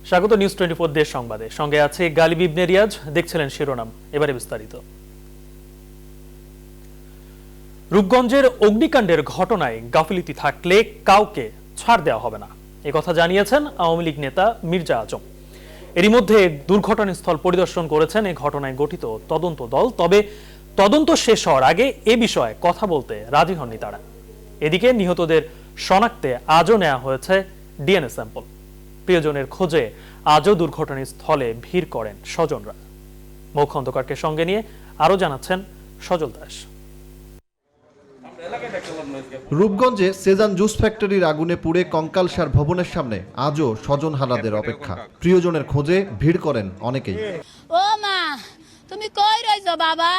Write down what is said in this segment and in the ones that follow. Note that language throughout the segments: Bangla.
স্বাগত নিউজ 24 দেশ সংবাদে। সঙ্গে আছে গালিব ইবনে রিয়াজ। দেখছিলেন শিরোনাম, এবারে বিস্তারিত। রূপগঞ্জের অগ্নিকাণ্ডের ঘটনায় গাফিলতি থাকলে কাউকে ছাড় দেওয়া হবে না, একথা জানিয়েছেন আওয়ামী লীগ নেতা মির্জা আজম। এরই মধ্যে দুর্ঘটনাস্থল পরিদর্শন করেছেন এ ঘটনায় গঠিত তদন্ত দল। তবে তদন্ত শেষ হওয়ার আগে এ বিষয়ে কথা বলতে রাজি হননি তারা। এদিকে নিহতদের শনাক্তে আজও নেওয়া হয়েছে ডিএনএ স্যাম্পল। প্রিয়জনের খোঁজে আজও দুর্ঘটনাস্থলে ভিড় করেন স্বজনরা। মৌ খন্দকারকে সঙ্গে নিয়ে আরো জানাচ্ছেন সজল দাস। রূপগঞ্জে সেজান জুস ফ্যাক্টরির আগুনে পুড়ে কঙ্কালসার ভবনের সামনে আজও স্বজন হারাদের অপেক্ষা। প্রিয়জনের খোঁজে ভিড় করেন অনেকেই। ও মা, তুমি কই রইছো বাবা?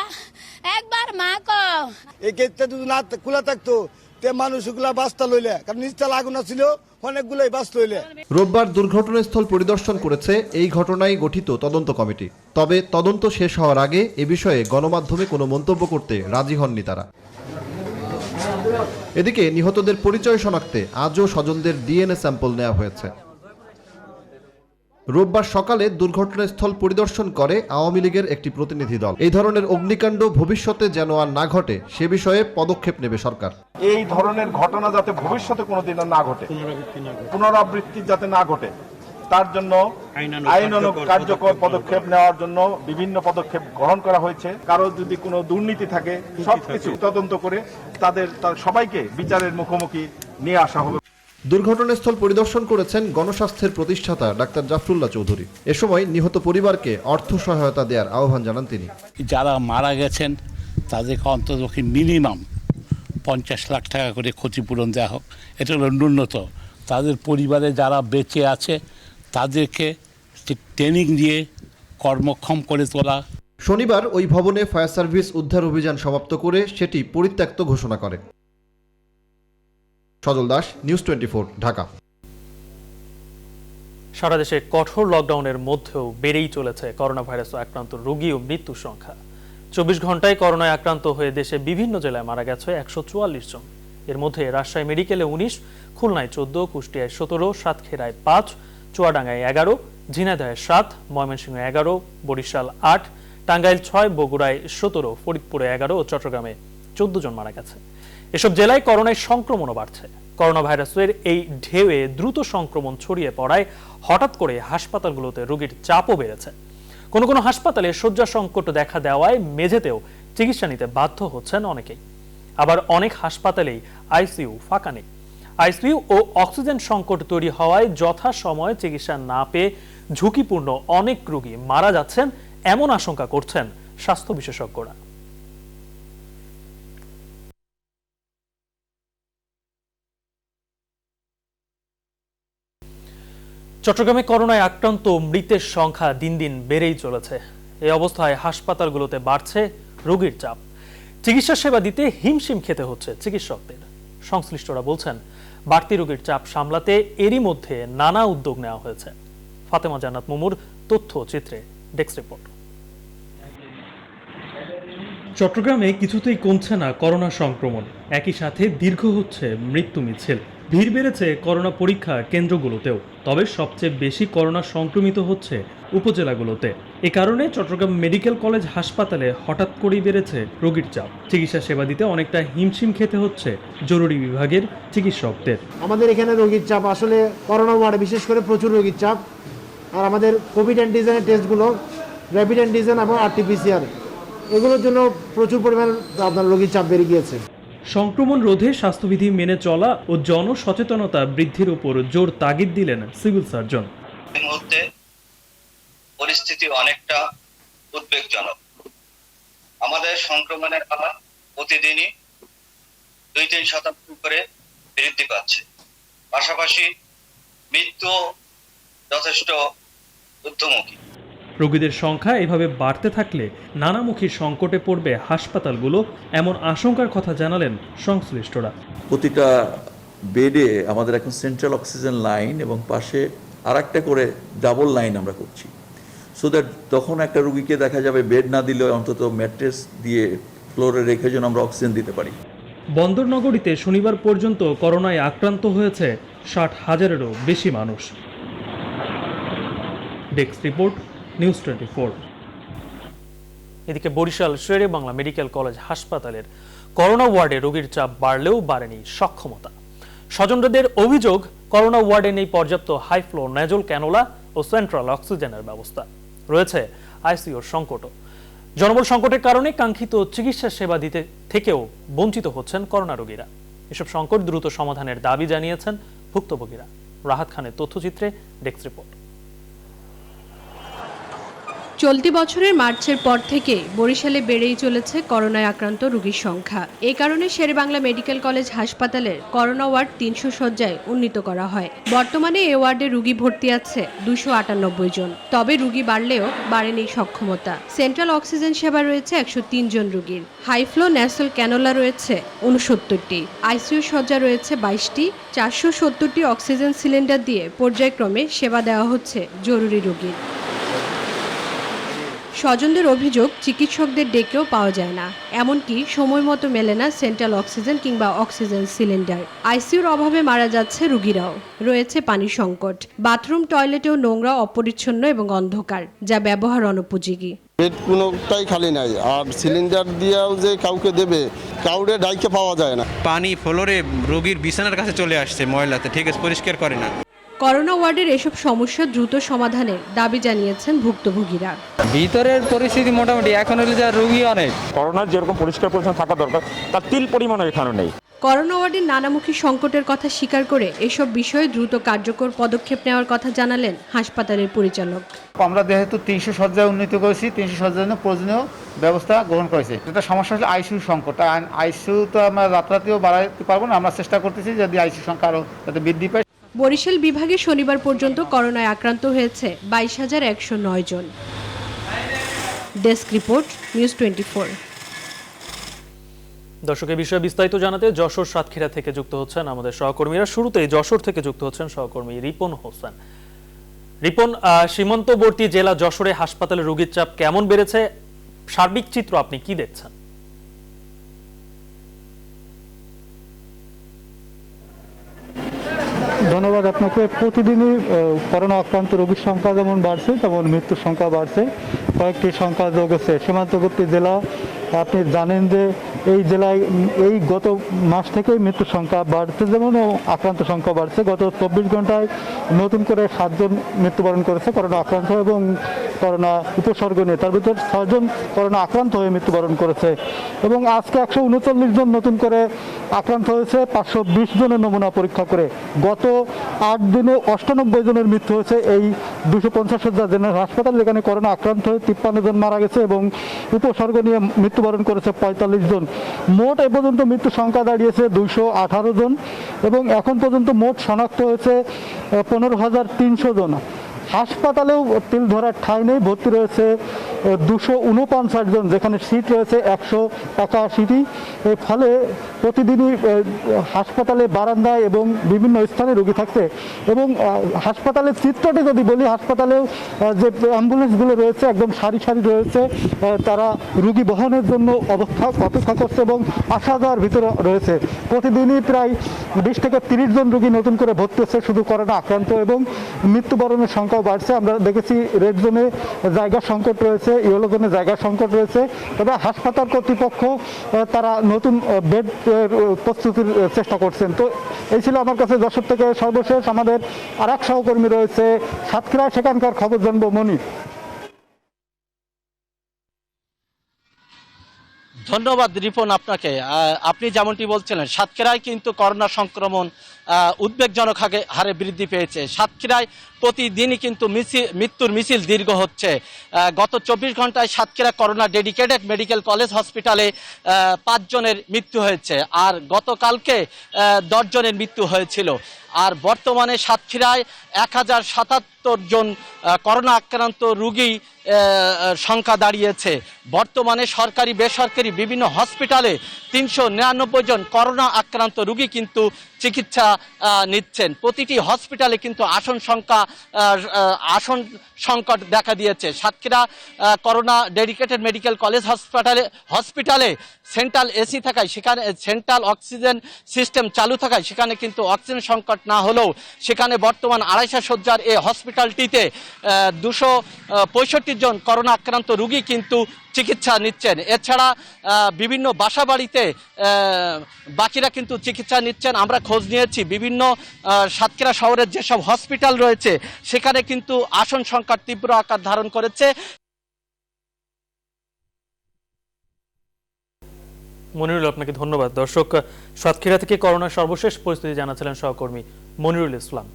একবার মা কও। এই গেটটা যদি না খোলা থাকতো তে মানুষগুলা বাস্তা লইলে, কারণ নিচতলা আগুন ছিল, অনেকগুলোই বাস লইলে। রোববার দুর্ঘটনাস্থল পরিদর্শন করেছে এই ঘটনায় গঠিত তদন্ত কমিটি। তবে তদন্ত শেষ হওয়ার আগে এ বিষয়ে গণমাধ্যমে কোনো মন্তব্য করতে রাজি হননি তারা। এদিকে নিহতদের পরিচয় শনাক্তে আজও স্বজনদের ডিএনএ স্যাম্পল নেওয়া হয়েছে। রোববার সকালে দুর্ঘটনাস্থল পরিদর্শন করে আওয়ামী লীগের একটি প্রতিনিধি দল। এই ধরনের অগ্নিকাণ্ড ভবিষ্যতে যেন আর না ঘটে সে বিষয়ে পদক্ষেপ নেবে সরকার। এই ধরনের ঘটনা যাতে ভবিষ্যতে কোনোদিন না ঘটে, পুনরাবৃত্তি যাতে না ঘটে, তার জন্য আইনানুগ কার্যকর পদক্ষেপ নেওয়ার জন্য বিভিন্ন পদক্ষেপ গ্রহণ করা হয়েছে। কারো যদি কোনো দুর্নীতি থাকে সবকিছু তদন্ত করে তাদের সবাইকে বিচারের মুখোমুখি নিয়ে আসা হবে। দুর্ঘটনাস্থল পরিদর্শন করেছেন গণস্বাস্থ্যের প্রতিষ্ঠাতা ডাক্তার জাফরুল্লাহ চৌধুরী। এ সময় নিহত পরিবারকে অর্থ সহায়তা দেওয়ার আহ্বান জানান তিনি। যারা মারা গেছেন তাদেরকে অন্ততপক্ষে মিনিমাম 50 লাখ টাকা করে ক্ষতিপূরণ দেওয়া হোক, এটা হলো ন্যূনতম। তাদের পরিবারে যারা বেঁচে আছে তাদেরকে ট্রেনিং দিয়ে কর্মক্ষম করে তোলা। শনিবার ওই ভবনে ফায়ার সার্ভিস উদ্ধার অভিযান সমাপ্ত করে সেটি পরিত্যক্ত ঘোষণা করে। সজল দাস, নিউজ 24, ঢাকা। সারা দেশে কঠোর লকডাউনের মধ্যেও বেড়েই চলেছে করোনা ভাইরাসে আক্রান্ত রোগী ও মৃত্যুর সংখ্যা। 24 ঘন্টায় করোনায় আক্রান্ত হয়ে দেশে বিভিন্ন জেলায় মারা গেছে 144 জন। এর মধ্যে রাজশাহী মেডিকেলে 19, খুলনায় 14, কুষ্টিয়ায় 17, সাতক্ষীরায় 5, চুয়াডাঙ্গায় 11, ঝিনাইদহে 7, ময়মনসিংহে 11, বরিশাল 8, টাঙ্গাইল 6, বগুড়ায় 17, ফরিদপুরে 11 ও চট্টগ্রামে 14 জন মারা গেছে। এসব জেলায় করোনায় সংক্রমণও বাড়ছে। করোনা ভাইরাসের এই ঢেউয়ে দ্রুত সংক্রমণ ছড়িয়ে পড়ায় হঠাৎ করে হাসপাতালগুলোতে রোগীর চাপও বেড়েছে। কোনো কোনো হাসপাতালে শয্যা সংকট দেখা দেওয়ায় মেঝেতেও চিকিৎসা নিতে বাধ্য হচ্ছেন অনেকেই। আবার অনেক হাসপাতালেই আইসিইউ ফাঁকা নেই। আইসিইউ ও অক্সিজেন সংকট তৈরি হওয়ায় যথাসময়ে চিকিৎসা না পেয়ে ঝুঁকিপূর্ণ অনেক রোগী মারা যাচ্ছেন এমন আশঙ্কা করছেন স্বাস্থ্য বিশেষজ্ঞরা। চট্টগ্রামে করোনায় আক্রান্ত মৃতের সংখ্যা দিন দিন বেড়েই চলেছে। এই অবস্থায় হাসপাতালগুলোতে বাড়ছে রোগীর চাপ। চিকিৎসা সেবা দিতে হিমশিম খেতে হচ্ছে চিকিৎসকদের। সংশ্লিষ্টরা বলছেন, বাড়তি রোগীর চাপ সামলাতে এরই মধ্যে নানা উদ্যোগ নেওয়া হয়েছে। ফাতেমা জান্নাত মুমুর তথ্য চিত্রে ডেস্ক রিপোর্ট। চট্টগ্রামে কিছুতেই কমছে না করোনা সংক্রমণ, একই সাথে দীর্ঘ হচ্ছে মৃত্যু মিছিল। ভিড় বেড়েছে করোনা পরীক্ষা কেন্দ্রগুলোতেও। তবে সবচেয়ে বেশি করোনা সংক্রমিত হচ্ছে উপজেলাগুলোতে। এ কারণে চট্টগ্রাম মেডিকেল কলেজ হাসপাতালে হঠাৎ করেই বেড়েছে রোগীর চাপ। চিকিৎসা সেবা দিতে অনেকটা হিমশিম খেতে হচ্ছে জরুরি বিভাগের চিকিৎসকদের। আমাদের এখানে রোগীর চাপ আসলে করোনা ওয়ার্ডে বিশেষ করে প্রচুর রোগীর চাপ। আর আমাদের কোভিড অ্যান্টিজেনের টেস্টগুলো র্যাপিড অ্যান্টিজেন এবং আরটিপিসিআর এগুলোর জন্য প্রচুর পরিমাণ আপনার রোগীর চাপ বেড়ে গিয়েছে। সংক্রমণ রোধে স্বাস্থ্যবিধি মেনে চলা ও জনসচেতনতা বৃদ্ধির উপর জোর তাগিদ দিলেন সিভিল সার্জন। এই মুহূর্তে পরিস্থিতি অনেকটা উদ্বেগজনক। আমাদের সংক্রমণের হার প্রতিদিনই 2-3% করে বৃদ্ধি পাচ্ছে। পাশাপাশি মৃত্যু যথেষ্ট ঊর্ধ্বমুখী। রোগীদের সংখ্যা এভাবে বাড়তে থাকলে নানামুখী সংকটে পড়বে হাসপাতালগুলো, এমন আশঙ্কার কথা জানালেন সংশ্লিষ্টরা। প্রতিটা বেডে আমাদের এখন সেন্ট্রাল অক্সিজেন লাইন এবং পাশে আরেকটা করে ডাবল লাইন আমরা করছি, সো দ্যাট তখন একটা রোগীকে দেখা যাবে বেড না দিলে অন্তত ম্যাট্রেস দিয়ে ফ্লোরে রেখে যেন আমরা অক্সিজেন দিতে পারি। বন্দরনগরীতে শনিবার পর্যন্ত করোনায় আক্রান্ত হয়েছে 60,000-এরও বেশি মানুষ। Desk report, news 24। এদিকে বরিশাল শেরে বাংলা মেডিকেল কলেজ হাসপাতালের করোনা ওয়ার্ডে রোগীর চাপ বাড়লেও বাড়েনি সক্ষমতা। স্বজনদের অভিযোগ, করোনা ওয়ার্ডে নেই পর্যাপ্ত হাই ফ্লো নেজল ক্যানোলা ও সেন্ট্রাল অক্সিজেনের ব্যবস্থা, রয়েছে আইসিইউর সংকটও। জনবল সংকটের কারণে কাঙ্ক্ষিত চিকিৎসা সেবা দিতে থেকেও বঞ্চিত হচ্ছেন করোনা রোগীরা। এসব সংকট দ্রুত সমাধানের দাবি জানিয়েছেন ভুক্তভোগীরা। রাহাত খানের তথ্যচিত্রে ডেস্ক রিপোর্ট। চলতি বছরের মার্চের পর থেকে বরিশালে বেড়েই চলেছে করোনায় আক্রান্ত রোগীর সংখ্যা। এই কারণে শেরেবাংলা মেডিকেল কলেজ হাসপাতালের করোনা ওয়ার্ড 300 শয্যায় উন্নীত করা হয়। বর্তমানে এ ওয়ার্ডে রোগী ভর্তি আছে 298 জন। তবে রোগী বাড়লেও বাড়েনি সক্ষমতা। সেন্ট্রাল অক্সিজেন সেবা রয়েছে 103 জন রোগীর। হাই ফ্লো ন্যাসল ক্যানোলা রয়েছে 69টি। আইসিইউ শয্যা রয়েছে 22টি। 470টি অক্সিজেন সিলিন্ডার দিয়ে পর্যায়ক্রমে সেবা দেওয়া হচ্ছে জরুরি রোগীর। স্বজনদের অভিযোগ, চিকিৎসকদের ডেকেও পাওয়া যায় না, এমনকি সময় মতো মেলে না সেন্ট্রাল অক্সিজেন কিংবা অক্সিজেন সিলিন্ডার। আইসিইউর অভাবে মারা যাচ্ছে রোগীরাও। রয়েছে পানির সংকট। বাথরুম টয়লেটেও নোংরা, অপরিচ্ছন্ন এবং অন্ধকার, যা ব্যবহার অনুপযোগী। বেড কোনোটাই খালি নাই, আর সিলিন্ডার দিয়েও যে কাউকে দেবে, কাউরে ডাইকে পাওয়া যায় না। পানি ফ্লোরে রোগীর বিছানার কাছে চলে আসছে ময়লাতে, ঠিক আছে, পরিষ্কার করে না। করোনা ওয়ার্ডের এসব সমস্যা দ্রুত সমাধানের দাবি জানিয়েছেন ভুক্তভোগীরা। ভিতরের পরিস্থিতি মোটামুটি, এখন হলে যা রোগী অনেক। করোনার যেরকম পরিষ্কার পরিচ্ছন্ন থাকা দরকার তার তিল পরিমাণও এখানে নেই। করোনা ওয়ার্ডের নানামুখী সংকটের কথা স্বীকার করে এসব বিষয়ে দ্রুত কার্যকর পদক্ষেপ নেওয়ার কথা জানালেন হাসপাতালের পরিচালক। আমরা যেহেতু 300 শয্যা উন্নীত করেছি, 300 শয্যার জন্য প্রয়োজনীয় ব্যবস্থা গ্রহণ করেছে। এটা সমস্যা হলে আইসিইউ সংকট। আইসিইউ তো আমরা রাতারাতিও বাড়াতে পারবো না, আমরা চেষ্টা করতেছি যদি আইসিইউ সংখ্যা আরও যাতে বৃদ্ধি পায়। বরিশাল বিভাগে শনিবার পর্যন্ত করোনায় আক্রান্ত হয়েছে 22,109 জন। Desk report, news 24। দর্শক, এই বিষয়ে বিস্তারিত জানাতে যশোর সাতক্ষীরা থেকে যুক্ত হচ্ছেন আমাদের সহকর্মীরা। শুরুতেই যশোর থেকে যুক্ত হচ্ছেন সহকর্মী রিপন হোসেন। রিপন, সীমান্তবর্তী জেলা যশোরে হাসপাতালে রোগীর চাপ কেমন বেড়েছে, সার্বিক চিত্র আপনি কি দেখছেন? ধন্যবাদ আপনাকে। প্রতিদিনই করোনা আক্রান্ত রোগীর সংখ্যা যেমন বাড়ছে তেমন মৃত্যুর সংখ্যা বাড়ছে। কয়েকটি সংখ্যা যোগ হচ্ছে। সীমান্তবর্তী জেলা, আপনি জানেন যে এই জেলায় এই গত মাস থেকেই মৃত্যুর সংখ্যা বাড়ছে, যেমন আক্রান্ত সংখ্যা বাড়ছে। গত 24 ঘন্টায় নতুন করে 7 জন মৃত্যুবরণ করেছে করোনা আক্রান্ত এবং করোনা উপসর্গ নিয়ে। তার ভিতর 6 জন করোনা আক্রান্ত হয়ে মৃত্যুবরণ করেছে এবং আজকে 139 জন নতুন করে আক্রান্ত হয়েছে 520 জনের নমুনা পরীক্ষা করে। গত 8 দিনে 98 জনের মৃত্যু হয়েছে এই 250 শয্যা জেনারেল হাসপাতাল, যেখানে করোনা আক্রান্ত হয়ে 53 জন মারা গেছে এবং উপসর্গ নিয়ে মৃত্যুবরণ করেছে 45 জন। মোট এ পর্যন্ত মৃত্যু সংখ্যা দাঁড়িয়েছে 218 জন এবং এখন পর্যন্ত মোট শনাক্ত হয়েছে 15,300 জন। হাসপাতালেও তিল ধরার ঠাঁই নেই, ভর্তি রয়েছে 249 জন, যেখানে সিট রয়েছে 181টি। এর ফলে প্রতিদিনই হাসপাতালে বারান্দায় এবং বিভিন্ন স্থানে রোগী থাকছে এবং হাসপাতালের চিত্রটি যদি বলি, হাসপাতালেও যে অ্যাম্বুলেন্সগুলো রয়েছে একদম সারি সারি রয়েছে, তারা রোগী বহনের জন্য অপেক্ষা করছে এবং আসা যাওয়ার ভিতরে রয়েছে। প্রতিদিনই প্রায় 20 থেকে 30 জন রোগী নতুন করে ভর্তি হচ্ছে শুধু করোনা আক্রান্ত এবং মৃত্যুবরণের সংখ্যা বাড়ছে। আমরা দেখেছি রেড জোনে জায়গার সংকট রয়েছে, ইয়েলো জোনে জায়গার সংকট রয়েছে। তবে হাসপাতাল কর্তৃপক্ষ তারা নতুন বেড প্রস্তুতির চেষ্টা করছেন। তো এই ছিল আমার কাছে যশোর থেকে সর্বশেষ। আমাদের আরেক সহকর্মী রয়েছে সাতক্ষীরায়, সেখানকার খবর জানবো মনি। ধন্যবাদ রিপন আপনাকে। আপনি যেমনটি বলছিলেন, সাতক্ষীরায় কিন্তু করোনা সংক্রমণ উদ্বেগজনক হারে বৃদ্ধি পেয়েছে। সাতক্ষীরায় প্রতিদিনই কিন্তু মৃত্যুর মিছিল দীর্ঘ হচ্ছে। গত 24 ঘন্টায় Satkhira corona dedicated medical college হসপিটালে 5 জনের মৃত্যু হয়েছে, আর গতকালকে 10 জনের মৃত্যু হয়েছিল। আর বর্তমানে সাতক্ষীরায় 1077 জন করোনা আক্রান্ত রোগী সংখ্যা দাঁড়িয়েছে। বর্তমানে সরকারি বেসরকারি বিভিন্ন হসপিটালে 399 জন করোনা আক্রান্ত রোগী কিন্তু চিকিৎসা নিচ্ছেন। প্রতিটি হসপিটালে কিন্তু আসন সংকট দেখা দিয়েছে। Satkhira corona dedicated medical college হসপিটালে সেন্ট্রাল এসি থাকায়, সেখানে সেন্ট্রাল অক্সিজেন সিস্টেম চালু থাকায় সেখানে কিন্তু অক্সিজেন সংকট না হলেও সেখানে বর্তমান 250 শয্যার এই হসপিটালটিতে 265 জন করোনা আক্রান্ত রোগী কিন্তু চিকিৎসা নিচ্ছেন। এছাড়া বিভিন্ন বাসা বাড়িতে বাকিরা কিন্তু চিকিৎসা নিচ্ছেন। আমরা খোঁজ নিয়েছি বিভিন্ন সাতক্ষীরা শহরের যেসব হসপিটাল রয়েছে সেখানে কিন্তু আসন সংকট তীব্র আকার ধারণ করেছে। মনিরুল, আপনাকে ধন্যবাদ। দর্শক, সাতক্ষীরা থেকে করোনার সর্বশেষ পরিস্থিতি জানাচ্ছিলেন সহকর্মী মনিরুল ইসলাম।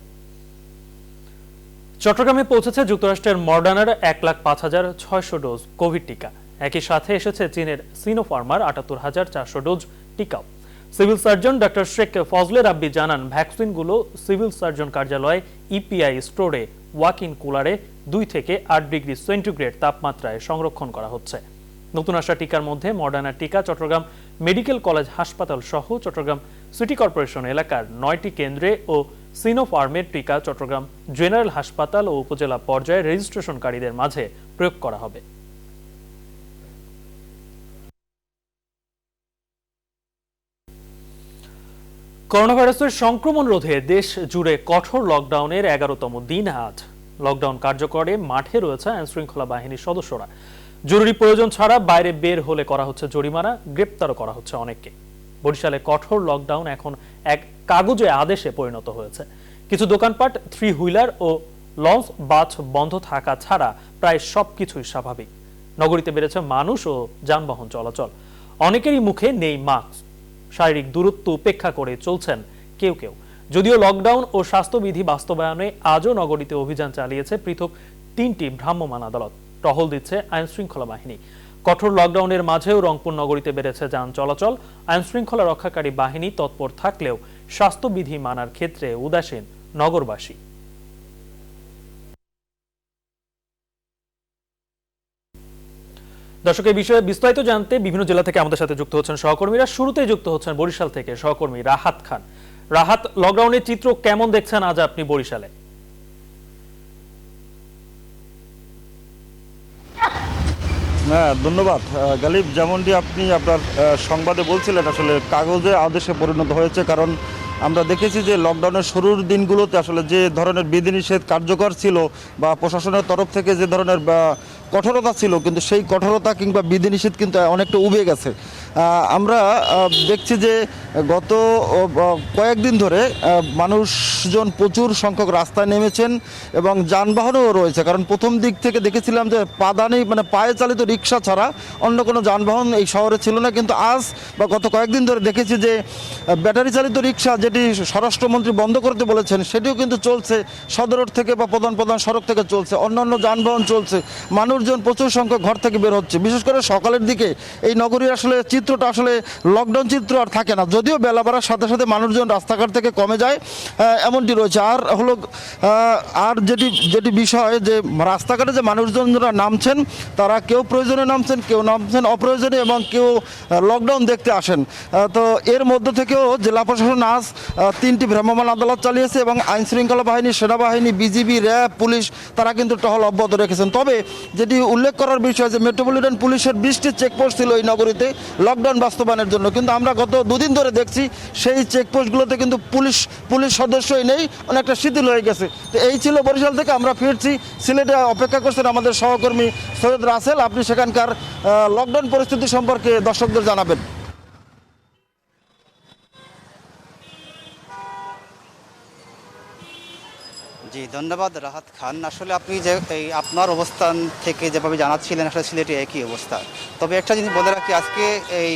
চট্টগ্রামে পৌঁছেছে যুক্তরাষ্ট্রের মডার্নার 1,05,600 ডোজ কোভিড টিকা। একই সাথে এসেছে চীনের সিনোফার্মার 78,400 ডোজ টিকাও। Civil surgeon doctor Sheikh Fazle Rabbi জানান, ভ্যাকসিনগুলো সিভিল সার্জন কার্যালয়ে ইপিআই স্টোরে ওয়াক ইন কুলারে 2 থেকে 8 ডিগ্রি সেন্টিগ্রেড তাপমাত্রায় সংরক্ষণ করা হচ্ছে। নতুন আসা টিকার মধ্যে মডার্নার টিকা চট্টগ্রাম মেডিকেল কলেজ হাসপাতাল সহ চট্টগ্রাম সিটি কর্পোরেশন এলাকার 9টি কেন্দ্রে ও সিনোফার্মের টিকা চট্টগ্রাম জেনারেল হাসপাতাল ও উপজেলা পর্যায়ে রেজিস্ট্রেশনকারীদের মাঝে প্রয়োগ করা হবে। করোনা ভাইরাসের সংক্রমণ রোধে দেশ জুড়ে কঠোর লকডাউনের 11তম দিন আজ। লকডাউন কার্যকরে মাঠে রয়েছে আইনশৃঙ্খলা বাহিনীর সদস্যরা। জরুরি প্রয়োজন ছাড়া বাইরে বের হলে করা হচ্ছে জরিমানা, গ্রেপ্তারও করা হচ্ছে অনেককে। বরিশালে কঠোর লকডাউন এখন এক কাগজে আদেশে পরিণত হয়েছে। কিছু দোকানপাট, 3 হুইলার ও লঞ্চ বাস বন্ধ থাকা ছাড়া প্রায় সবকিছুই স্বাভাবিক। নগরীতে বেড়েছে মানুষ ও যানবাহন চলাচল। অনেকেরই মুখে নেই মাস্ক। শারীরিক দূরত্ব উপেক্ষা করে চলছেন কেউ কেউ। যদিও লকডাউন ও স্বাস্থ্যবিধি বাস্তবায়নে আজও নগরীতে অভিযান চালিয়েছে পৃথক 3টি ভ্রাম্যমাণ আদালত। টহল দিচ্ছে আইনশৃঙ্খলা বাহিনী। কঠোর লকডাউনের মাঝেও রংপুর নগরীতে বেড়েছে যান চলাচল। আইনশৃঙ্খলা রক্ষাকারী বাহিনী তৎপর থাকলেও স্বাস্থ্যবিধি মানার ক্ষেত্রে উদাসীন নগরবাসী। দর্শক, এই বিষয়ে বিস্তারিত জানতে বিভিন্ন জেলা থেকে আমাদের সাথে যুক্ত হচ্ছেন সহকর্মীরা। শুরুতেই যুক্ত হচ্ছেন বরিশাল থেকে সহকর্মী রাহাত খান। রাহাত, লকডাউনের চিত্র কেমন দেখছেন আজ আপনি বরিশালে? হ্যাঁ, ধন্যবাদ গালিব। যেমনটি আপনি আপনার সংবাদে বলছিলেন, আসলে কাগজে আদেশে পরিণত হয়েছে। কারণ আমরা দেখেছি যে লকডাউনের শুরুর দিনগুলোতে আসলে যে ধরনের বিধিনিষেধ কার্যকর ছিল বা প্রশাসনের তরফ থেকে যে ধরনের কঠোরতা ছিল, কিন্তু সেই কঠোরতা কিংবা বিধিনিষেধ কিন্তু অনেকটা উবে গেছে। আমরা দেখছি যে গত কয়েকদিন ধরে মানুষজন প্রচুর সংখ্যক রাস্তায় নেমেছেন এবং যানবাহনও রয়েছে। কারণ প্রথম দিক থেকে দেখেছিলাম যে পাদানি মানে পায়ে চালিত রিক্সা ছাড়া অন্য কোনো যানবাহন এই শহরে ছিল না, কিন্তু আজ বা গত কয়েকদিন ধরে দেখেছি যে ব্যাটারি চালিত রিক্সা, যেটি স্বরাষ্ট্রমন্ত্রী বন্ধ করতে বলেছেন, সেটিও কিন্তু চলছে। সদর রোড থেকে বা প্রধান প্রধান সড়ক থেকে চলছে, অন্যান্য যানবাহন চলছে। মানুষজন প্রচুর সংখ্যক ঘর থেকে বের হচ্ছে। বিশেষ করে সকালের দিকে এই নগরীর আসলে চিত্রটা আসলে লকডাউন চিত্র আর থাকে না, যদিও বেলা বাড়ার সাথে সাথে মানুষজন রাস্তাঘাট থেকে কমে যায়, এমনটি রয়েছে। আর হলো আর যেটি বিষয় যে রাস্তাঘাটে যে মানুষজনরা নামছেন, তারা কেউ প্রয়োজনে নামছেন, কেউ নামছেন অপ্রয়োজনে এবং কেউ লকডাউন দেখতে আসেন। তো এর মধ্য থেকেও জেলা প্রশাসন আজ 3টি ভ্রাম্যমাণ আদালত চালিয়েছে এবং আইনশৃঙ্খলা বাহিনী, সেনাবাহিনী, বিজিবি, র্যাব, পুলিশ তারা কিন্তু টহল অব্যাহত রেখেছেন। তবে যেটি উল্লেখ করার বিষয় যে মেট্রোপলিটন পুলিশের 20টি চেকপোস্ট ছিল এই নগরীতে লকডাউন বাস্তবায়নের জন্য, কিন্তু আমরা গত 2 দিন ধরে দেখছি সেই চেকপোস্টগুলোতে কিন্তু পুলিশ সদস্যই নেই, অনেকটা শিথিল হয়ে গেছে। তো এই ছিল বরিশাল থেকে। আমরা ফিরছি সিলেটে, অপেক্ষা করছেন আমাদের সহকর্মী সৈয়দ রাসেল। আপনি সেখানকার লকডাউন পরিস্থিতি সম্পর্কে দর্শকদের জানাবেন। জি, ধন্যবাদ রাহাত খান। আসলে আপনি যে এই আপনার অবস্থান থেকে যেভাবে জানাচ্ছিলেন, আসলে সিলেটে একই অবস্থা। তবে একটা জিনিস বলে রাখি, আজকে এই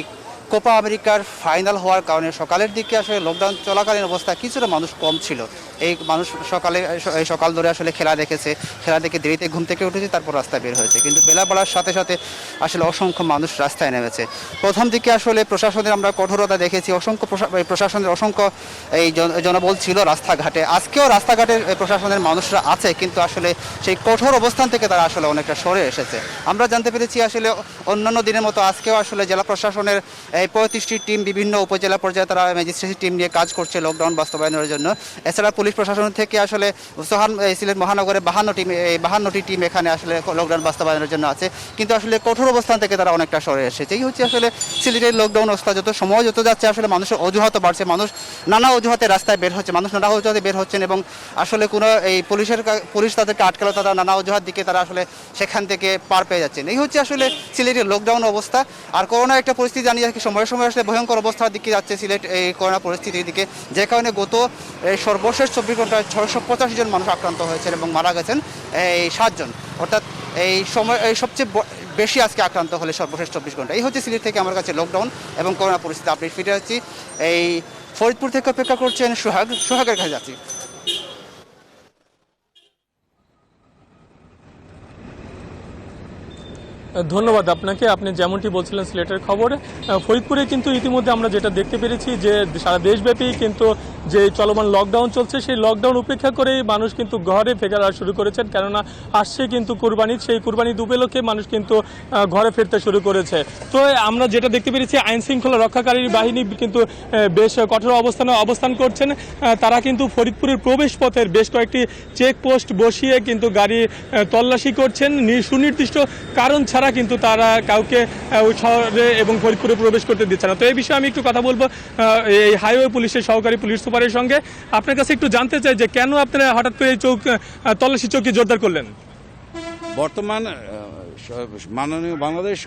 কোপা আমেরিকার ফাইনাল হওয়ার কারণে সকালের দিকে আসলে লকডাউন চলাকালীন অবস্থা কিছুটা মানুষ কম ছিল। এই মানুষ সকাল ধরে আসলে খেলা দেখে দেরিতে ঘুম থেকে উঠেছে, তারপর রাস্তায় বের হয়েছে। কিন্তু বেলা বাড়ার সাথে সাথে আসলে অসংখ্য মানুষ রাস্তায় নেমেছে। প্রথম দিকে আসলে প্রশাসনের আমরা কঠোরতা দেখেছি, প্রশাসনের অসংখ্য এই জনবল ছিল রাস্তাঘাটে। আজকেও রাস্তাঘাটে প্রশাসনের মানুষরা আছে, কিন্তু আসলে সেই কঠোর অবস্থান থেকে তারা আসলে অনেকটা সরে এসেছে। আমরা জানতে পেরেছি আসলে অন্যান্য দিনের মতো আজকেও আসলে জেলা প্রশাসনের এই 35টি টিম বিভিন্ন উপজেলা পর্যায়ে তারা ম্যাজিস্ট্রেসি টিম নিয়ে কাজ করছে লকডাউন বাস্তবায়নের জন্য। এছাড়া পুলিশ পুলিশ প্রশাসন থেকে আসলে সিলেট মহানগরে 52টি টিম এখানে আসলে লকডাউন বাস্তবায়নের জন্য আছে, কিন্তু আসলে কঠোর অবস্থান থেকে তারা অনেকটা সরে এসেছে। এই হচ্ছে আসলে সিলেটের লকডাউন অবস্থা। যত সময় যত যাচ্ছে আসলে মানুষের অজুহাত বাড়ছে, মানুষ নানা অজুহাতে রাস্তায় বের হচ্ছে, মানুষ নানা অজুহাতে বের হচ্ছেন এবং আসলে কোনো এই পুলিশ তাদেরকে আটকালো, তারা নানা অজুহাত দিকে তারা আসলে সেখান থেকে পার পেয়ে যাচ্ছেন। এই হচ্ছে আসলে সিলেটের লকডাউন অবস্থা। আর করোনার একটা পরিস্থিতি জানিয়ে রাখি, সময়ে সময়ে আসলে ভয়ঙ্কর অবস্থার দিকে যাচ্ছে সিলেট এই করোনা পরিস্থিতির দিকে, যে কারণে গত সর্বশেষ 24 ঘন্টায় 685 জন মানুষ আক্রান্ত হয়েছেন এবং মারা গেছেন এই 7 জন, অর্থাৎ এই সময় এই সবচেয়ে বেশি আজকে আক্রান্ত হলে সর্বশেষ 24 ঘন্টা। এই হচ্ছে সিলেট থেকে আমার কাছে লকডাউন এবং করোনা পরিস্থিতি আপডেট। ফিরে যাচ্ছি এই ফরিদপুর থেকে, অপেক্ষা করছেন সোহাগের কাছে যাচ্ছি। ধন্যবাদ আপনাকে। আপনি যেমনটি বলছিলেন সিলেটের খবর, ফরিদপুরে কিন্তু ইতিমধ্যে আমরা যেটা দেখতে পেরেছি যে সারা দেশব্যাপী কিন্তু যে চলমান লকডাউন চলছে, সেই লকডাউন উপেক্ষা করেই মানুষ কিন্তু ঘরে ফেরা শুরু করেছেন, কেননা আসছে কিন্তু কুরবানি, সেই কুরবানি উপলক্ষে মানুষ কিন্তু ঘরে ফিরতে শুরু করেছে। তো আমরা যেটা দেখতে পেরেছি, আইন শৃঙ্খলা রক্ষাকারী বাহিনী কিন্তু বেশ কঠোর অবস্থান করছেন। তারা কিন্তু ফরিদপুরের প্রবেশ পথের বেশ কয়েকটি চেকপোস্ট বসিয়ে কিন্তু গাড়ি তল্লাশি করছেন, সুনির্দিষ্ট কারণ ছাড়া কিন্তু তারা কাউকে ওই শহরে এবং ফরিদপুরে প্রবেশ করতে দিচ্ছে না। তো এই বিষয়ে আমি একটু কথা বলবো এই হাইওয়ে পুলিশের সহকারী পুলিশ সুপারের সঙ্গে। আপনার কাছে একটু জানতে চাই যে কেন আপনারা হঠাৎ করে এই তল্লাশি চৌকি জোরদার করলেন? বর্তমান মাননীয় বাংলাদেশ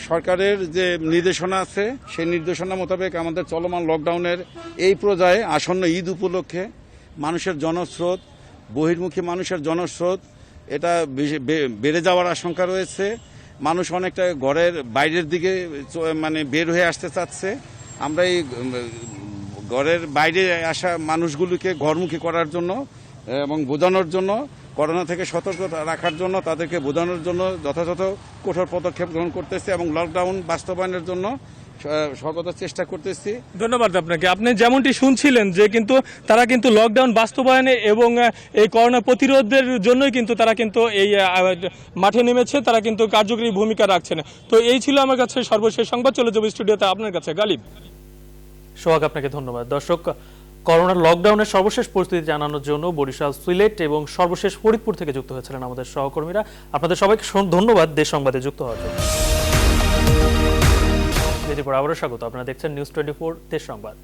সরকারের যে নির্দেশনা আছে, সেই নির্দেশনা মোতাবেক আমাদের চলমান লকডাউনের এই পর্যায়ে আসন্ন ঈদ উপলক্ষে মানুষের জনস্রোত, বহির্মুখী মানুষের জনস্রোত এটা বেড়ে যাওয়ার আশঙ্কা রয়েছে। মানুষ অনেকটা ঘরের বাইরের দিকে মানে বের হয়ে আসতে চাচ্ছে। আমরা এই ঘরের বাইরে আসা মানুষগুলোকে ঘরমুখী করার জন্য এবং বোঝানোর জন্য, করোনা থেকে সতর্কতা রাখার জন্য, তাদেরকে বোঝানোর জন্য যথাযথ কঠোর পদক্ষেপ গ্রহণ করতেছে এবং লকডাউন বাস্তবায়নের জন্য সর্বদা চেষ্টা করতেছি। ধন্যবাদ আপনাকে। আপনি যেমনটি শুনছিলেন যে কিন্তু তারা কিন্তু লকডাউন বাস্তবায়নে এবং এই করোনা প্রতিরোধের জন্যই কিন্তু তারা কিন্তু এই মাঠে নেমেছে, তারা কিন্তু কার্যকরী ভূমিকা রাখছেন। তো এই ছিল আমার কাছে সর্বশেষ সংবাদ। চলে যাবো স্টুডিওতে আপনার কাছে গালিব। সোহাগ, আপনাকে ধন্যবাদ। দর্শক, করোনার লকডাউনের সর্বশেষ পরিস্থিতি জানানোর জন্য বরিশাল, সিলেট এবং সর্বশেষ ফরিদপুর থেকে যুক্ত হয়েছিলেন আমাদের সহকর্মীরা। আপনাদের সবাইকে ধন্যবাদ দেশ সংবাদে যুক্ত হওয়ার জন্য। আবারও স্বাগত। আপনারা দেখছেন নিউজ 24 দেশ সংবাদ।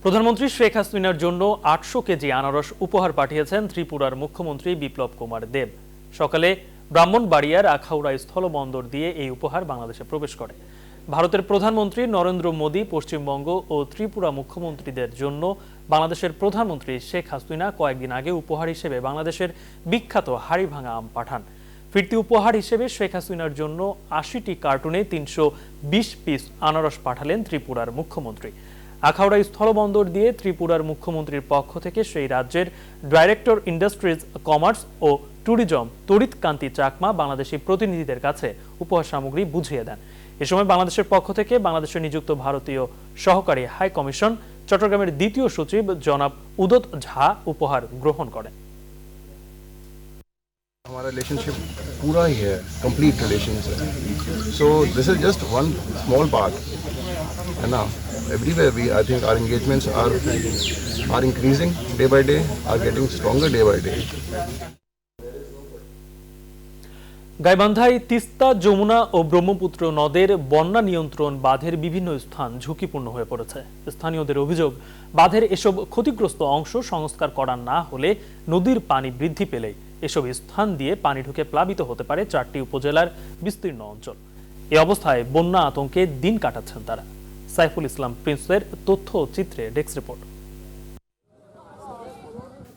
প্রধানমন্ত্রী শেখ হাসিনার জন্য 800 কেজি আনারস উপহার পাঠিয়েছেন ত্রিপুরার মুখ্যমন্ত্রী বিপ্লব কুমার দেব। সকালে ব্রাহ্মণবাড়িয়ার আখাউড়া স্থলবন্দর দিয়ে এই উপহার বাংলাদেশে প্রবেশ করে। ভারতের প্রধানমন্ত্রী নরেন্দ্র মোদী পশ্চিমবঙ্গ ও ত্রিপুরা মুখ্যমন্ত্রীদের জন্য বাংলাদেশের প্রধানমন্ত্রী শেখ হাসিনা কয়েকদিন আগে উপহার হিসেবে বাংলাদেশের বিখ্যাত হাড়িভাঙা আম পাঠান। ফিরতি উপহার হিসেবে শেখ হাসিনার জন্য 80টি কার্টুনে 320 পিস আনারস পাঠালেন ত্রিপুরার মুখ্যমন্ত্রী। আখাউড়া স্থলবন্দর দিয়ে ত্রিপুরার মুখ্যমন্ত্রীর পক্ষ থেকে সেই রাজ্যের ডাইরেক্টর ইন্ডাস্ট্রিজ, কমার্স ও ট্যুরিজম তড়িৎ কান্তি চাকমা বাংলাদেশি প্রতিনিধিদের কাছে উপহার সামগ্রী বুঝিয়ে দেন। এ সময় বাংলাদেশের পক্ষ থেকে বাংলাদেশে নিযুক্ত ভারতীয় সহকারী হাই কমিশন চট্টগ্রামের দ্বিতীয় সচিব জনাব উদত ঝা উপহার গ্রহণ করেন। हमारा रिलेशनशिप पूरा ही है, कंप्लीट रिलेशंस है। So this is just one small part, है ना। Everywhere we I think our engagements are increasing day by day, are getting stronger day by day. গাইবান্ধায় তিস্তা, যমুনা ও ব্রহ্মপুত্র নদের বন্যা নিয়ন্ত্রণ বাঁধের বিভিন্ন স্থান ঝুঁকিপূর্ণ হয়ে পড়েছে। স্থানীয়দের অভিযোগ, বাঁধের এসব ক্ষতিগ্রস্ত অংশ সংস্কার করা না হলে নদীর পানি বৃদ্ধি পেলেই এসব স্থান দিয়ে পানি ঢুকে প্লাবিত হতে পারে 4টি উপজেলার বিস্তীর্ণ অঞ্চল। এই অবস্থায় বন্যা আতঙ্কে দিন কাটাচ্ছেন তারা। সাইফুল ইসলাম প্রিন্সের তথ্য চিত্রে ডেস্ক রিপোর্ট।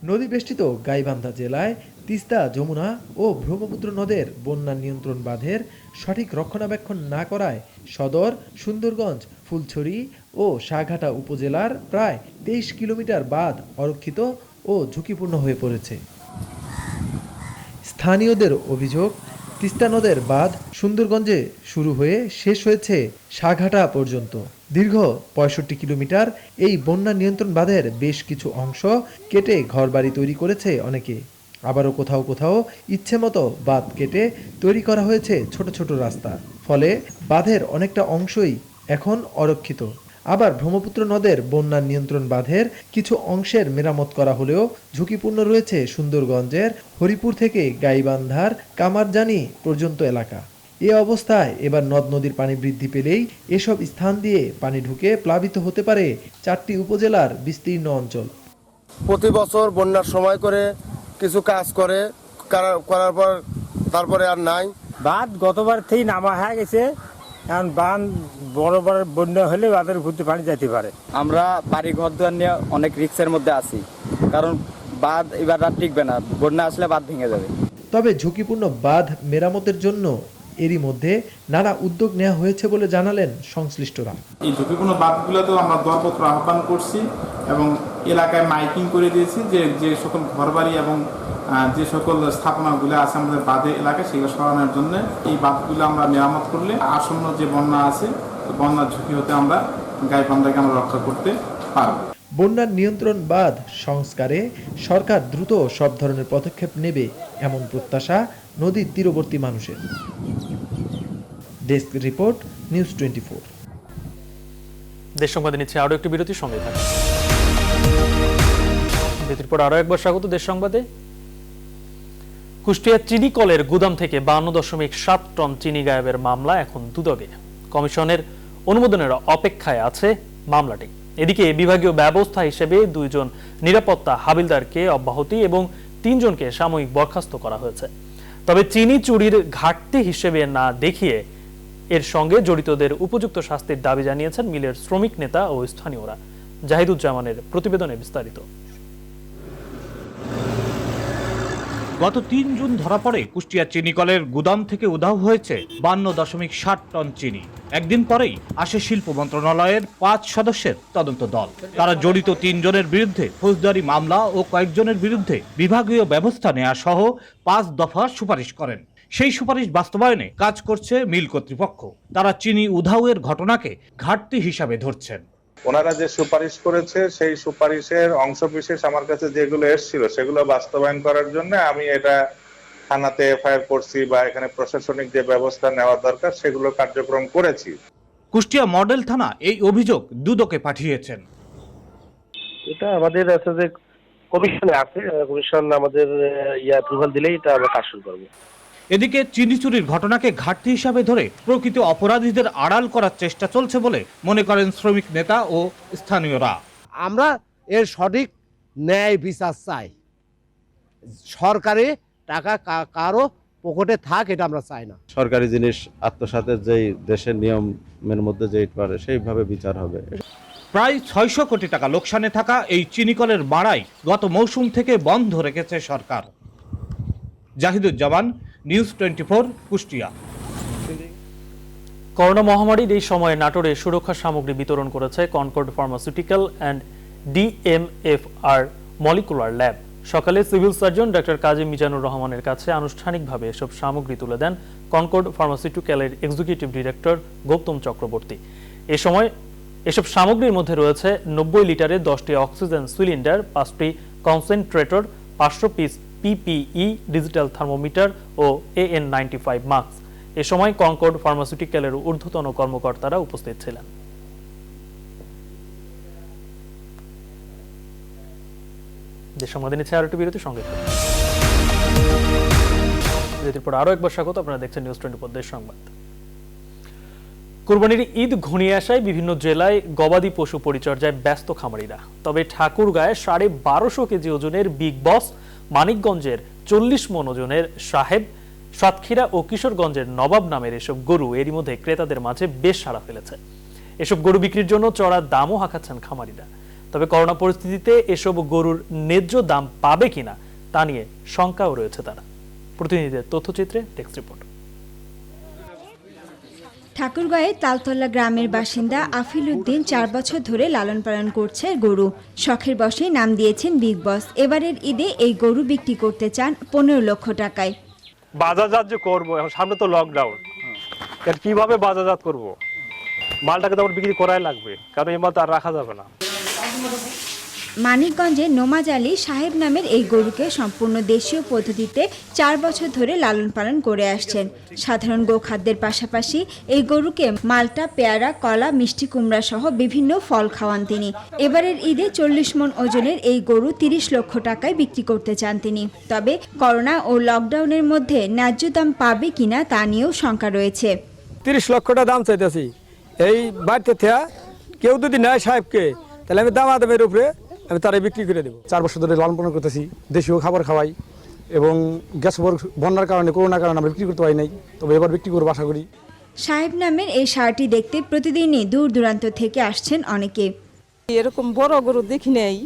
নদী বেষ্টিত গাইবান্ধা জেলায় তিস্তা, যমুনা ও ব্রহ্মপুত্র নদের বন্যা নিয়ন্ত্রণ বাঁধের সঠিক রক্ষণাবেক্ষণ না করায় সদর, সুন্দরগঞ্জ, ফুলছড়ি ও শাহঘাটা উপজেলার প্রায় 23 কিলোমিটার বাঁধ অরক্ষিত ও ঝুঁকিপূর্ণ হয়ে পড়েছে। স্থানীয়দের অভিযোগ, তিস্তা নদের বাঁধ সুন্দরগঞ্জে শুরু হয়ে শেষ হয়েছে শাহঘাটা পর্যন্ত। দীর্ঘ 65 কিলোমিটার এই বন্যা নিয়ন্ত্রণ বাঁধের বেশ কিছু অংশ কেটে ঘরবাড়ি তৈরি করেছে অনেকে। আবারও কোথাও কোথাও ইচ্ছে মতো বাঁধ কেটে তৈরি করা হয়েছে ছোট ছোট রাস্তা। ফলে বাঁধের অনেকটা অংশই এখন অরক্ষিত। আবার ব্রহ্মপুত্র নদের বন্যা নিয়ন্ত্রণ বাঁধের কিছু অংশের মেরামত করা হলেও ঝুঁকিপূর্ণ রয়েছে সুন্দরগঞ্জের হরিপুর থেকে গাইবান্ধার কামারজানি পর্যন্ত এলাকা। এ অবস্থায় এবার নদ নদীর পানি বৃদ্ধি পেলেই এসব স্থান দিয়ে পানি ঢুকে প্লাবিত হতে পারে 4টি উপজেলার বিস্তীর্ণ অঞ্চল। প্রতি বছর বন্যার সময় করে কিছু কাজ করার পর তারপরে আর নাই। বাঁধ গতবার থেকে নামা হয়ে গেছে, এখন বাঁধ বড় বড় বন্যা হলে বাঁধের ঘুরতে পানি যেতে পারে। আমরা বাড়ি ঘর দুয়ার নিয়ে অনেক রিস্কের মধ্যে আছি, কারণ বাঁধ এবার আর টিকবে না, বন্যা আসলে বাঁধ ভেঙে যাবে। তবে ঝুঁকিপূর্ণ বাঁধ মেরামতের জন্য এরই মধ্যে নানা উদ্যোগ নেওয়া হয়েছে বলে জানালেন সংশ্লিষ্টরা। এই ঝুঁকিপূর্ণ বাঁধগুলোতেও আমরা দরপত্র আহ্বান করছি এবং এলাকায় মাইকিং করে দিয়েছি যে সকল ঘরবাড়ি এবং যে সকল স্থাপনাগুলো আছে আমাদের বাঁধের এলাকায় সেগুলো সরানোর জন্য এই বাঁধগুলো আমরা মেরামত করলে আসন্ন যে বন্যা আছে বন্যার ঝুঁকি হতে আমরা গাইবান্ধাকে আমরা রক্ষা করতে পারব। বন্যার নিয়ন্ত্রণ বাঁধ সংস্কারে সরকার দ্রুত সব ধরনের পদক্ষেপ নেবে এমন প্রত্যাশা নদীর তীরবর্তী মানুষের। Desk report, news 24। দেশ সংবাদে নিচ্ছে আরো একটি বিরতির সঙ্গে থাকুন। বিরতির পর আরো একবার স্বাগত দেশ সংবাদে। কুষ্টিয়া চিনি কলের গুদাম থেকে 52.7 টন চিনি গায়েবের মামলা এখন দুদকে। কমিশনের অনুমোদনের অপেক্ষায় আছে মামলাটি। এদিকে বিভাগীয় ব্যবস্থা হিসেবে 2 জন নিরাপত্তা হাবিলদারকে অব্যাহতি এবং 3 জনকে সাময়িক বরখাস্ত করা হয়েছে। তবে চিনি চুরির ঘাটতি হিসেবে না দেখিয়ে এর সঙ্গে জড়িতদের উপযুক্ত শাস্তির দাবি জানিয়েছেন মিলের শ্রমিক নেতা ও স্থানীয়রা। জাহিদুজ্জামানের প্রতিবেদনে বিস্তারিত। গত 3 জুন ধরা পড়ে কুষ্টিয়া চিনি কলের গুদাম থেকে উধাও হয়েছে 52.7 টন চিনি। একদিন পরেই আসে শিল্প মন্ত্রণালয়ের 5 সদস্যের তদন্ত দল। তারা জড়িত 3 জনের বিরুদ্ধে ফৌজদারি মামলা ও কয়েকজনের বিরুদ্ধে বিভাগীয় ব্যবস্থা নেওয়া সহ 5 দফা সুপারিশ করেন। সেই সুপারিশ বাস্তবায়নে কাজ করছে মিল কর্তৃপক্ষ। তারা চিনি উধাওয়ের ঘটনাকে ঘাটতি হিসাবে ধরছেন। ওনারা যে সুপারিশ করেছে সেই সুপারিশের অংশ বিশেষ আমার কাছে যেগুলো এসেছিল সেগুলো বাস্তবায়ন করার জন্য আমি এটা থানাতে এফআইআর করছি বা এখানে প্রশাসনিক যে ব্যবস্থা নেওয়া দরকার সেগুলো কার্যক্রম করেছি। কুষ্টিয়া মডেল থানা এই অভিযোগ দুদকে পাঠিয়েছেন। এটা আমাদের আছে যে কমিশনে আছে, কমিশন আমাদের অ্যাপ্রুভাল দিলেই এটা আমরা কাজ শুরু করব। এদিকে চিনি চুরির ঘটনাকে ঘাটতি হিসাবে ধরে প্রকৃত অপরাধীদের আড়াল করার চেষ্টা চলছে বলে মনে করেন শ্রমিক নেতা ও স্থানীয়রা। আমরা এর সঠিক ন্যায় বিচার চাই। সরকারি টাকা কারো পকেটে থাক এটা আমরা চাই না। সরকারি জিনিস আত্মসাতের যেই দেশের নিয়মের মধ্যে যেই পারে সেইভাবে বিচার হবে। প্রায় 600 কোটি টাকা লোকসানে থাকা এই চিনিকলের মাড়াই গত মৌসুম থেকে বন্ধ রেখেছে সরকার। জাহিদুজ্জামান, নিউজ 24, কুষ্টিয়া। করোনা মহামারীর এই সময়ে নাটোরে সুরক্ষা সামগ্রী বিতরণ করেছে Concord pharmaceutical and DMFR molecular lab. সকালে civil surgeon doctor Kazi Mizanur রহমানের কাছে আনুষ্ঠানিকভাবে এসব সামগ্রী তুলে দেন কনকর্ড ফার্মাসিউটিক্যালের এক্সিকিউটিভ ডিরেক্টর গৌতম চক্রবর্তী। এ সময় এসব সামগ্রীর মধ্যে রয়েছে 90 লিটারের 10টি অক্সিজেন সিলিন্ডার, 5টি concentrator, 500 piece PPE, digital thermometer ও AN95 মাস্ক। এ সময় কনকর্ড ফার্মাসিউটিক্যালের ঊর্ধ্বতন কর্মকর্তারা উপস্থিত ছিলেন। দেশ সংবাদে নিচ্ছে আরো একটি বিরতির সঙ্গে বিরতির পর আরো একবার স্বাগত। আপনারা দেখছেন নিউজ 24 দেশ সংবাদ। কুরবানির ঈদ ঘনিয়ে আসায় বিভিন্ন জেলায় গবাদি পশু পরিচর্যায় ব্যস্ত খামারিরা। তবে ঠাকুরগাঁয়ে 1250 কেজি ওজনের বিগ বস, মানিকগঞ্জের 40 মণ ওজনের সাহেব, সাতক্ষীরা ও কিশোরগঞ্জের নবাব নামের এসব গরু এরই মধ্যে ক্রেতাদের মাঝে বেশ সাড়া ফেলেছে। এসব গরু বিক্রির জন্য চড়া দামও হাঁকাচ্ছেন খামারিরা। তবে করোনা পরিস্থিতিতে এসব গরুর ন্যায্য দাম পাবে কিনা তা নিয়ে শঙ্কাও রয়েছে তারা। প্রতিনিধিদের তথ্যচিত্রে টেক্সট রিপোর্ট। ঠাকুরগাঁয়ে তালতলা গ্রামের বাসিন্দা আফিল উদ্দিন 4 বছর ধরে লালন পালন করছে গরু। শখের বশে নাম দিয়েছেন বিগ বস। এবারের ঈদে এই গরু বিক্রি করতে চান 15 লক্ষ টাকায়। বাজারজাত যে করবো, এখন সামনে তো লকডাউন, কিভাবে বাজারজাত করব? মালটাকে তো বিক্রি করাই লাগবে, কারণ এই মাল তো আর রাখা যাবে না। মানিকগঞ্জের নোমাজ আলী সাহেব নামের এই গরুকে সম্পূর্ণ দেশীয় পদ্ধতিতে 4 বছর ধরে লালন পালন করে আসছেন। সাধারণ গোখাদ্যের পাশাপাশি এই গরুকে মালটা, পেয়ারা, কলা, মিষ্টি কুমড়া সহ বিভিন্ন ফল খাওয়ান তিনি। এবারের ঈদে 40 মণ ওজনের এই গরু 30 লক্ষ টাকায় বিক্রি করতে চান তিনি। তবে করোনা ও লকডাউনের মধ্যে ন্যায্য দাম পাবে কিনা তা নিয়েও শঙ্কা রয়েছে। 30 লক্ষ টাকা দাম চাইতেছি। এই বাড়িতে কেউ যদি নেয় সাহেবকে, তাহলে আমি দামের উপরে আমি তারাই বিক্রি করে দেবো। 4 বছর ধরে লালন পালন করতেছি, দেশীয় খাবার খাওয়াই এবং গ্যাস বন্যার কারণে, করোনার কারণে আমরা বিক্রি করতে পারি নাই, তবে এবার বিক্রি করবো আশা করি। সাহেব নামের এই ষাঁড়টি দেখতে প্রতিদিনই দূর দূরান্ত থেকে আসছেন অনেকে। এরকম বড় গরু দেখি নাই,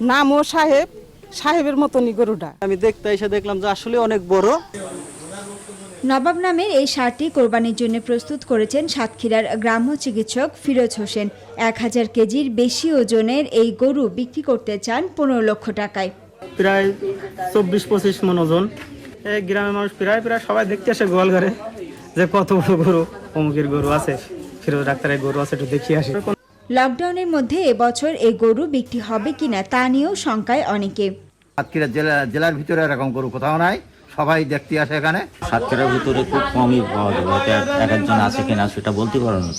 নামও সাহেবের মতনই গরুটা। আমি দেখতে এসে দেখলাম যে আসলে অনেক বড়। নবাব নামের এই ষাঁড়টি কোরবানির জন্য প্রস্তুত করেছেন সাতক্ষীরার গ্রাম্য চিকিৎসক ফিরোজ হোসেন। 1000 কেজির বেশি ওজনের এই গরু বিক্রি করতে চান 15 লক্ষ টাকায়। প্রায় 24-25 মণ ওজন। এই গ্রামের মানুষ প্রায় সবাই দেখতে আসে গোয়াল ঘরে যে কত বড় গরু, অমুকের গরু আছে, ফিরোজ ডাক্তারের গরু আছে, একটু দেখিয়ে আসে। লকডাউনের মধ্যে এবছর এই গরু বিক্রি হবে কিনা তা নিয়েও শঙ্কায় অনেকে। সাতক্ষীরা জেলার ভিতরে এরকম গরু কোথাও নাই, সবাই দেখতে আসে এখানে। সাতক্ষীরার ভিতরে খুব কমই পাওয়া যাবে, এক একজন আছে কিনা সেটা বলতে পারো না।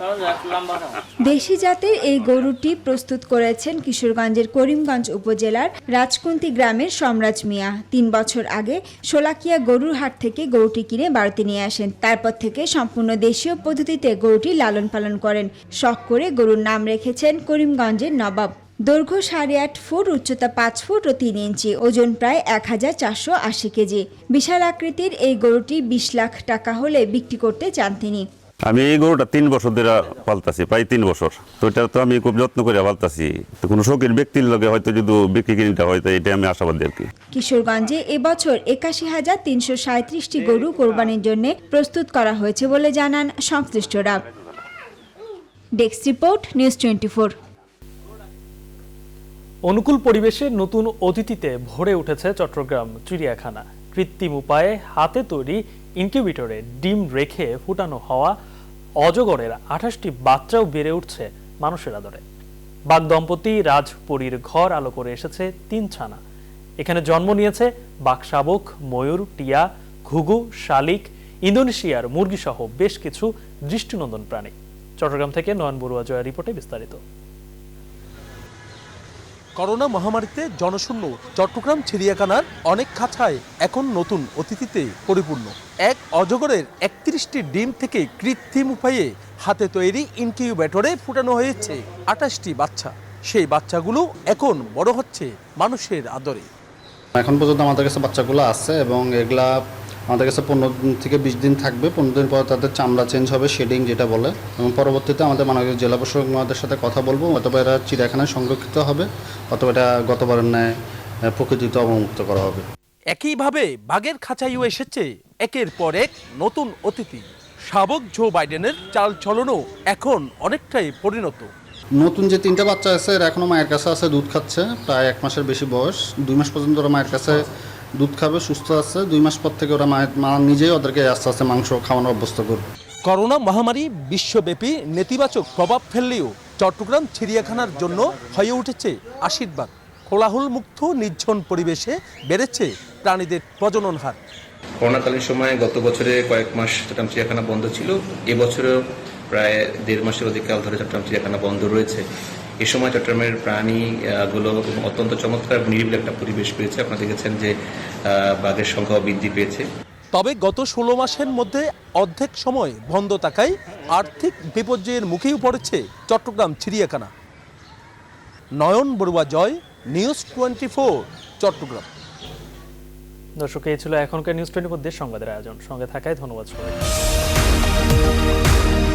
দেশি জাতের এই গরুটি প্রস্তুত করেছেন কিশোরগঞ্জের করিমগঞ্জ উপজেলার রাজকুন্তি গ্রামের সম্রাজ মিয়া। 3 বছর আগে শোলাকিয়া গরুর হাট থেকে গরুটি কিনে বাড়িতে নিয়ে আসেন। তারপর থেকে সম্পূর্ণ দেশীয় পদ্ধতিতে গরুটি লালন পালন করেন। শখ করে গরুর নাম রেখেছেন করিমগঞ্জের নবাব। দৈর্ঘ্য 8.5 ফুট, উচ্চতা 5 ফুট ও 3 ইঞ্চি, ওজন প্রায় 1480 কেজি। বিশাল আকৃতির এই গরুটি 20 লাখ টাকা হলে বিক্রি করতে চান তিনি। আমি এই গরুটা 3 বছর ধরে পালতাছি, প্রায় 3 বছর। তো এটা তো আমি খুব যত্ন করে পালতাছি। তো কোনো শৌখিন ব্যক্তির লগে হয়তো যদি বিক্রি কিনতে হয়, তো এটা আমি আশাবাদী আর কি। কিশোরগঞ্জে এবছর 81,337টি গরু কোরবানির জন্য প্রস্তুত করা হয়েছে বলে জানান সংশ্লিষ্টরা। Desk report, news 24। অনুকূল পরিবেশে নতুন অতিথিতে ভরে উঠেছে চট্টগ্রাম চিড়িয়াখানা। কৃত্রিম উপায়ে হাতে তৈরি ইনকিউবেটরে ডিম রেখে ফুটানো হওয়া অজগরের 28টি বাচ্চাও বেড়ে উঠছে মানুষের আদরে। বাঘ দম্পতি রাজপুরীর ঘর আলো করে এসেছে 3 ছানা। এখানে জন্ম নিয়েছে বাঘ শাবক, ময়ূর, টিয়া, ঘুঘু, শালিক, ইন্দোনেশিয়ার মুরগি সহ বেশ কিছু দৃষ্টিনন্দন প্রাণী। চট্টগ্রাম থেকে নয়ন বড়ুয়া জয়া রিপোর্টে বিস্তারিত। করোনা মহামারীতে জনশূন্য চট্টগ্রাম চিড়িয়াখানার অনেক খাঁচায় এখন নতুন অতিথিতে পরিপূর্ণ। এক অজগরের 31টি ডিম থেকে কৃত্রিম উপায়ে হাতে তৈরি ইনকিউবেটরে ফুটানো হয়েছে 28টি বাচ্চা। সেই বাচ্চাগুলো এখন বড় হচ্ছে মানুষের আদরে। এখন পর্যন্ত আমাদের কাছে বাচ্চাগুলো আছে এবং এগুলা আমাদের কাছে 15 থেকে 20 দিন থাকবে। 15 দিন পর তাদের চামড়া চেঞ্জ হবে, শেডিং যেটা বলে, এবং পরবর্তীতে আমাদের মাননীয় জেলা প্রশাসক মহোদয়ের সাথে কথা বলবো, অথবা এরা চিড়িয়াখানায় সংরক্ষিত হবে, অথবা এটা গতবারের ন্যায় প্রকৃতিতে অবমুক্ত করা হবে। একইভাবে বাঘের খাঁচাইও এসেছে একের পর এক নতুন অতিথি। শাবক জো বাইডেনের চাল চলনও এখন অনেকটাই পরিণত। নতুন যে 3টা বাচ্চা আছে এরা এখনো মায়ের কাছে আছে, দুধ খাচ্ছে, প্রায় 1 মাসের বেশি বয়স। 2 মাস পর্যন্ত ওরা মায়ের কাছে দুধ খাবে, সুস্থ আছে। 2 মাস পর থেকে ওরা মা নিজেই ওদেরকে আস্তে আস্তে মাংস খাওয়ানোর অভ্যস্ত করবে। করোনা মহামারী বিশ্বব্যাপী নেতিবাচক প্রভাব ফেললেও চট্টগ্রাম চিড়িয়াখানার জন্য হয়ে উঠেছে আশীর্বাদ। কোলাহল মুক্ত নির্জন পরিবেশে বেড়েছে প্রাণীদের প্রজনন হার। করোনাকালীন সময়ে গত বছরে কয়েক মাস চট্টগ্রাম চিড়িয়াখানা বন্ধ ছিল। এবছরেও প্রায় 1.5 মাসের অধিক কাল ধরে চট্টগ্রাম চিড়িয়াখানা বন্ধ রয়েছে। এ সময় চট্টগ্রামের প্রাণীগুলো অত্যন্ত চমৎকার নিরিবিলি একটা পরিবেশ পেয়েছে। আপনারা দেখেছেন যে বাঘের সংখ্যাও বৃদ্ধি পেয়েছে। তবে গত 16 মাসের মধ্যে অর্ধেক সময় বন্ধ থাকায় আর্থিক বিপর্যয়ের মুখেও পড়েছে চট্টগ্রাম চিড়িয়াখানা। নয়ন বড়ুয়া জয়, নিউজ 24, চট্টগ্রাম। দর্শক, এই ছিল এখনকার নিউজ 24 দেশ সংবাদের আয়োজন। সঙ্গে থাকায় ধন্যবাদ সবাইকে।